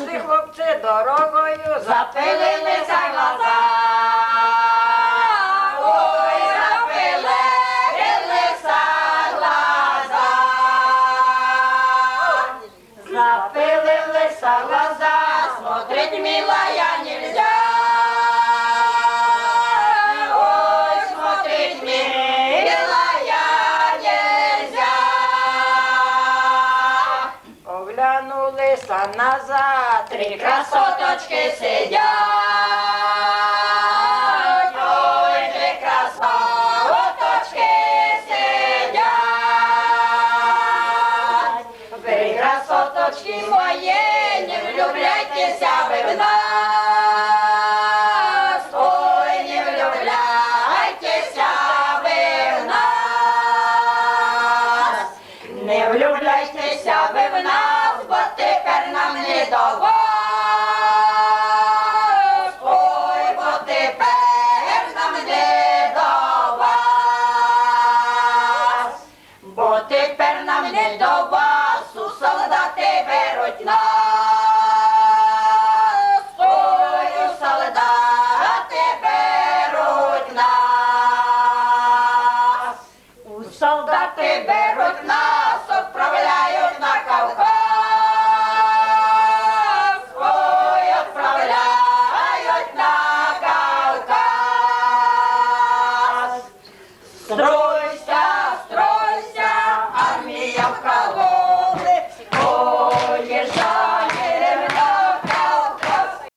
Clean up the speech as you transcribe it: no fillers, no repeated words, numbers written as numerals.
Пішли хлопці дорогою, запилилися глаза. Ой, запилилися глаза. Запилилися глаза, смотреть милая нельзя. Ой, смотреть милая нельзя. Оглянулися назад, три красоточки сидять. Ой, три красоточки сидять. Ви, красоточки мої, не влюбляйтеся ви в нас. Ой, не влюбляйтеся ви в нас. Не влюбляйтеся ви в нас, бо тепер нам не до вас. Ой, бо тепер нам не до вас. Бо тепер нам не до вас, у солдати беруть нас. Ой, у солдати беруть нас. У солдати беруть нас.